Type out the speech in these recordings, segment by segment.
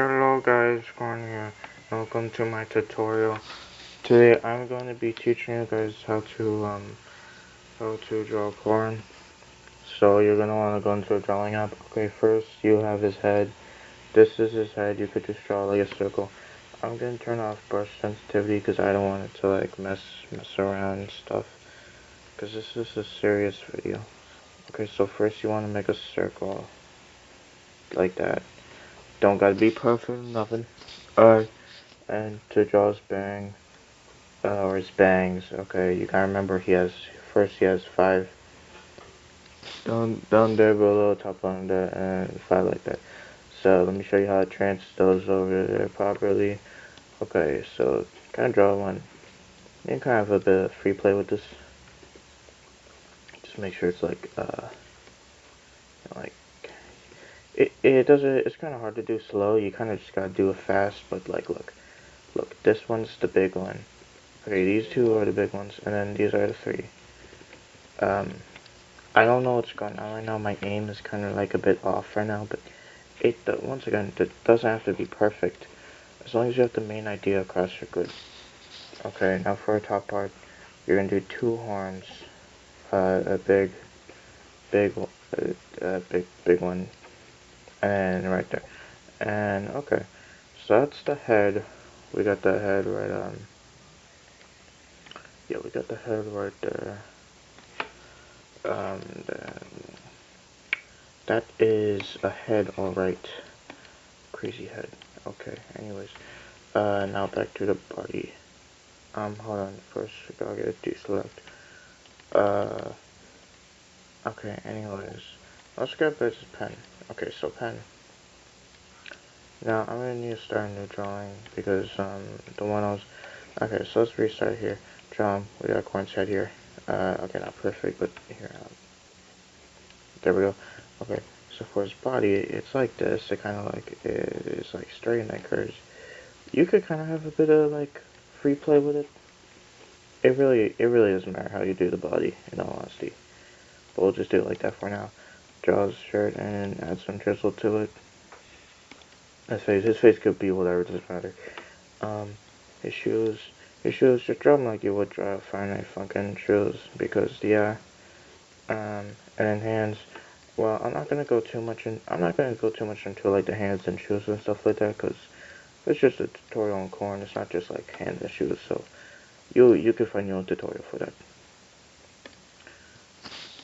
Hello guys, Corn here. Welcome to my tutorial. Today I'm going to be teaching you guys how to draw corn. So you're gonna want to go into a drawing app. Okay, first you have his head. This is his head. You could just draw like a circle. I'm gonna turn off brush sensitivity because I don't want it to like mess around and stuff. Because this is a serious video. Okay, so first you want to make a circle like that. Don't gotta be perfect, nothing. Alright, and to draw his bang. Or his bangs. Okay, you gotta remember he has five down there below, top on there, and five like that. So let me show you how to transfer those over there properly. Okay, so kind of draw one. You can kind of have a bit of free play with this. Just make sure it's like it does it. It's kind of hard to do slow. You kind of just gotta do it fast. But like, look, this one's the big one. Okay, these two are the big ones, and then these are the three. I don't know what's going on right now. My aim is kind of like a bit off right now, but once again, it doesn't have to be perfect. As long as you have the main idea across, you're good. Okay, now for our top part, you're gonna do two horns, a big, big one, and right there. And okay, so that's the head. We got the head right yeah, we got the head right there. Then that is a head, alright. Crazy head. Okay, anyways. Now back to the body. Hold on, first we gotta get a deselect. Uh, okay, anyways. Let's grab this pen. Okay, so pen. Now, I'm gonna need to start a new drawing, because, the one I was... Okay, so let's restart here. Draw, we got a corn's head here. Okay, not perfect, but here, there we go. Okay, so for his body, it's like this. It kind of like, it's like straight and then curves. You could kind of have a bit of, like, free play with it. It really doesn't matter how you do the body, in all honesty. But we'll just do it like that for now. Draw his shirt and add some drizzle to it. His face could be whatever, it doesn't matter. Um, his shoes, just draw them like you would draw Friday Night Funkin' shoes, because, yeah. And then hands, well, I'm not gonna go too much into, like, the hands and shoes and stuff like that, because it's just a tutorial on corn, it's not just, like, hands and shoes, so you can find your own tutorial for that.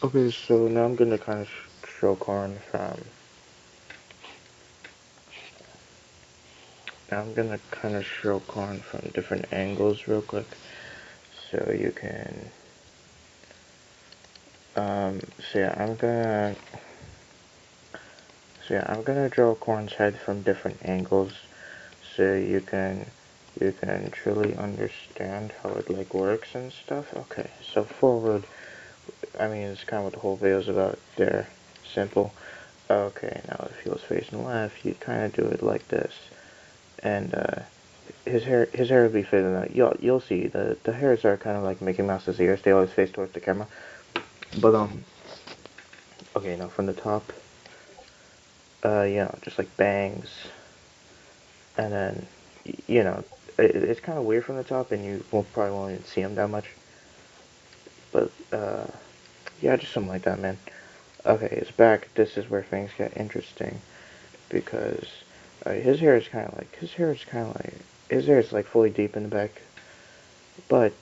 Okay, so now I'm gonna kind of show corn from... Now I'm gonna kind of show corn from different angles real quick, so you can... so yeah, I'm gonna draw corn's head from different angles, so you can truly understand how it like works and stuff. Okay, so forward, I mean, it's kind of what the whole video is about there. Simple. Okay, now if he was facing left, you kind of do it like this, and his hair would be fitting that. You'll see the hairs are kind of like Mickey Mouse's ears. They always face towards the camera. But okay, now from the top, just like bangs, and then it's kind of weird from the top, and you probably won't even see them that much. But yeah, just something like that, man. Okay, his back. This is where things get interesting, because his hair is kind of like his hair is like fully deep in the back, but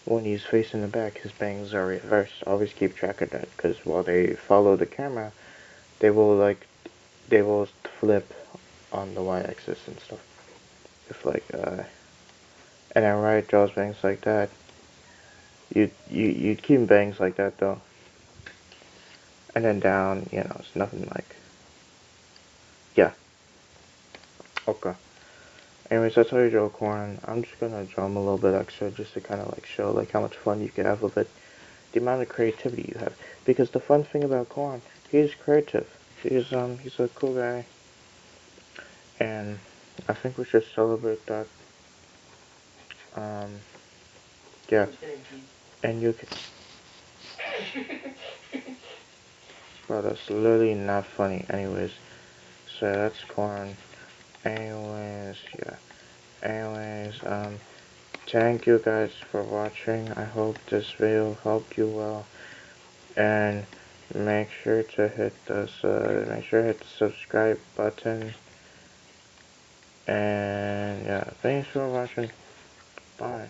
when he's facing the back, his bangs are reversed. Always keep track of that, because while they follow the camera, they will flip on the y-axis and stuff. If like and then right draws bangs like that. You'd keep bangs like that though, and then down, it's nothing like, yeah. Okay. Anyways, that's how you draw corn. I'm just gonna draw him a little bit extra, just to kind of like show like how much fun you can have with it, the amount of creativity you have. Because the fun thing about corn, he's creative. He's a cool guy, and I think we should celebrate that. Um, yeah, and you can. Bro, that's literally not funny. Anyways, so that's corn, anyways, yeah. Anyways, thank you guys for watching. I hope this video helped you well, and make sure to hit the subscribe button. And yeah, thanks for watching. Bye.